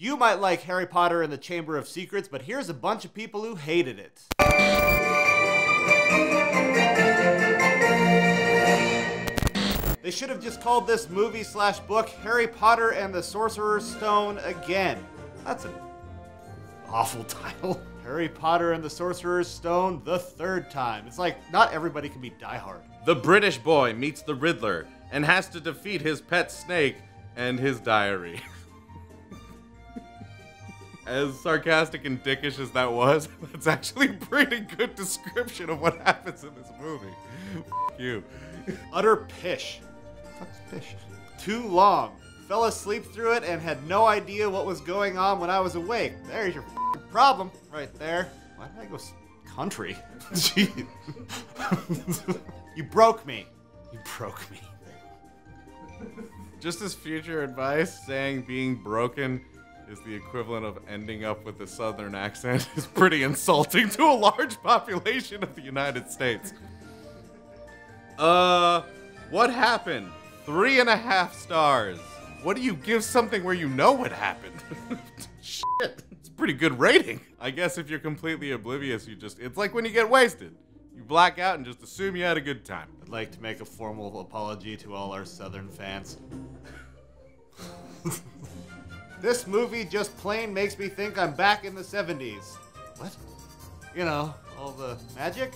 You might like Harry Potter and the Chamber of Secrets, but here's a bunch of people who hated it. They should have just called this movie/book Harry Potter and the Sorcerer's Stone again. That's an awful title. Harry Potter and the Sorcerer's Stone the third time. It's like, not everybody can be diehard. The British boy meets the Riddler and has to defeat his pet snake and his diary. As sarcastic and dickish as that was, that's actually a pretty good description of what happens in this movie. F you. Utter pish. Fuck's pish? Too long. Fell asleep through it and had no idea what was going on when I was awake. There's your problem right there. Why did I go country? Gee. You broke me. You broke me. Just as future advice, saying being broken is the equivalent of ending up with a southern accent is pretty insulting to a large population of the United States. What happened? 3.5 stars. What do you give something where you know what happened? Shit, it's a pretty good rating. I guess if you're completely oblivious, it's like when you get wasted. You black out and just assume you had a good time. I'd like to make a formal apology to all our Southern fans. This movie just plain makes me think I'm back in the 70s. What? You know, all the magic?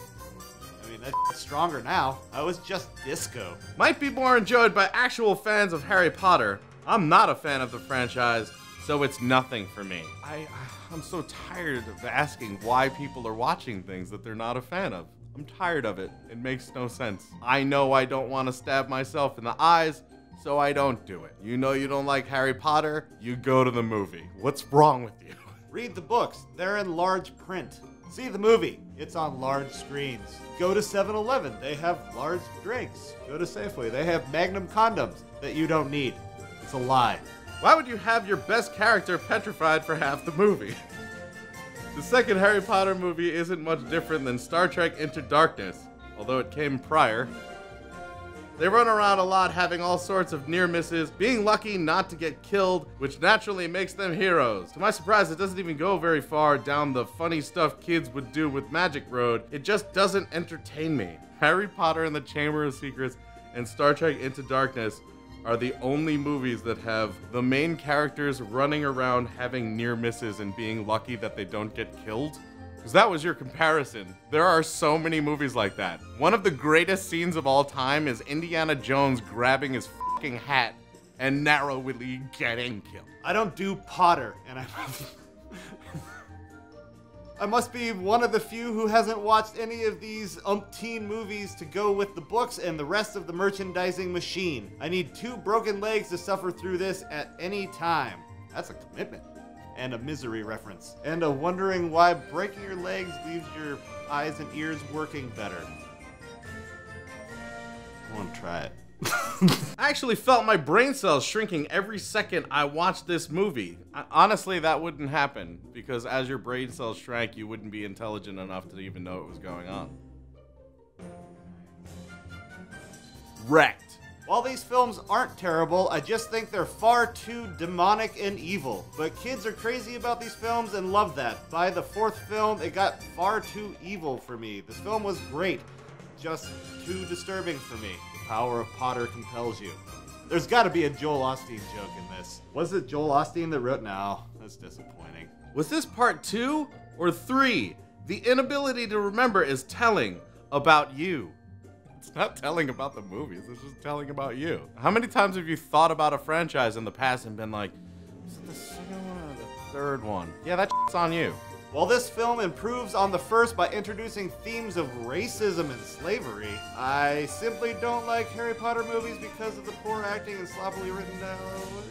I mean, that's stronger now. I was just disco. Might be more enjoyed by actual fans of Harry Potter. I'm not a fan of the franchise, so it's nothing for me. I'm so tired of asking why people are watching things that they're not a fan of. I'm tired of it. It makes no sense. I know I don't want to stab myself in the eyes, so I don't do it. You know you don't like Harry Potter, you go to the movie. What's wrong with you? Read the books. They're in large print. See the movie. It's on large screens. Go to 7-Eleven. They have large drinks. Go to Safeway. They have Magnum condoms that you don't need. It's a lie. Why would you have your best character petrified for half the movie? The second Harry Potter movie isn't much different than Star Trek Into Darkness, although it came prior. They run around a lot having all sorts of near misses, being lucky not to get killed, which naturally makes them heroes. To my surprise, it doesn't even go very far down the funny stuff kids would do with Magic Road. It just doesn't entertain me. Harry Potter and the Chamber of Secrets and Star Trek Into Darkness are the only movies that have the main characters running around having near misses and being lucky that they don't get killed. Because that was your comparison. There are so many movies like that. One of the greatest scenes of all time is Indiana Jones grabbing his fucking hat and narrowly getting killed. I don't do Potter, and I must be one of the few who hasn't watched any of these umpteen movies to go with the books and the rest of the merchandising machine. I need 2 broken legs to suffer through this at any time. That's a commitment. And a Misery reference. And a wondering why breaking your legs leaves your eyes and ears working better. I want to try it. I actually felt my brain cells shrinking every second I watched this movie. Honestly, that wouldn't happen, because as your brain cells shrank, you wouldn't be intelligent enough to even know what was going on. Wrecked. While these films aren't terrible, I just think they're far too demonic and evil. But kids are crazy about these films and love that. By the 4th film, it got far too evil for me. This film was great, just too disturbing for me. The power of Potter compels you. There's gotta be a Joel Osteen joke in this. Was it Joel Osteen that wrote? No, that's disappointing. Was this part 2 or 3? The inability to remember is telling about you. It's not telling about the movies, it's just telling about you. How many times have you thought about a franchise in the past and been like, is it the second one or the third one? Yeah, that shit's on you. While this film improves on the first by introducing themes of racism and slavery, I simply don't like Harry Potter movies because of the poor acting and sloppily written dialogue.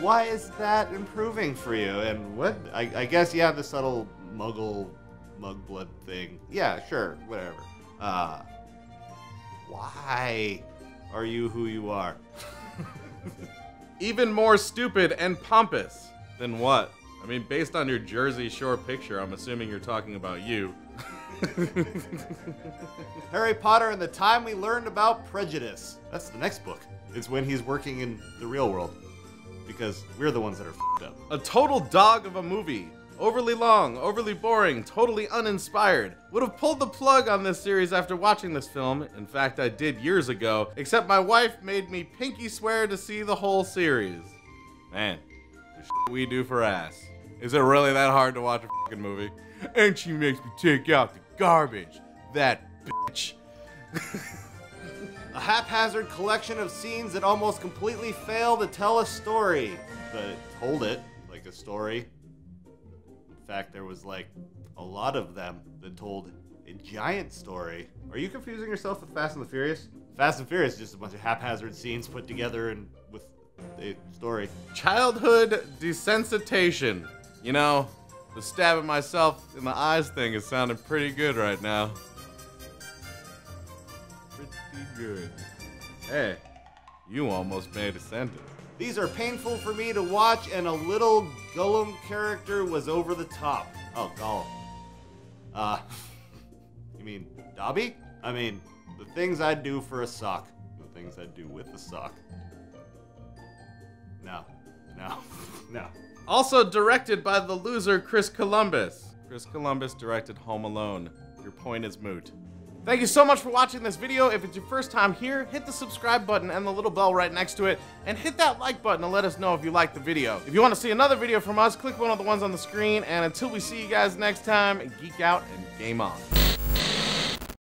Why is that improving for you? And what? I guess, yeah, the subtle Mugblood thing. Yeah, sure, whatever. Why are you who you are? Even more stupid and pompous than what? I mean, based on your Jersey Shore picture, I'm assuming you're talking about you. Harry Potter and the Time We Learned About Prejudice. That's the next book. It's when he's working in the real world. Because we're the ones that are f***ed up. A total dog of a movie. Overly long, overly boring, totally uninspired. Would have pulled the plug on this series after watching this film. In fact, I did years ago, except my wife made me pinky swear to see the whole series. Man, the shit we do for ass. Is it really that hard to watch a fucking movie? And she makes me take out the garbage. That bitch. A haphazard collection of scenes that almost completely fail to tell a story, but told it like a story. In fact, there was like a lot of them that told a giant story. Are you confusing yourself with Fast and the Furious? Fast and Furious is just a bunch of haphazard scenes put together and with a story. Childhood desensitization. You know, the stabbing myself in the eyes thing is sounding pretty good right now. Pretty good. Hey, you almost made a sentence. These are painful for me to watch, and a little Gollum character was over the top. Oh, Gollum. You mean Dobby? I mean, the things I'd do for a sock. The things I'd do with a sock. No. Also directed by the loser Chris Columbus. Chris Columbus directed Home Alone. Your point is moot. Thank you so much for watching this video. If it's your first time here, hit the subscribe button and the little bell right next to it, and hit that like button to let us know if you liked the video. If you want to see another video from us, click one of the ones on the screen, and until we see you guys next time, geek out and game on.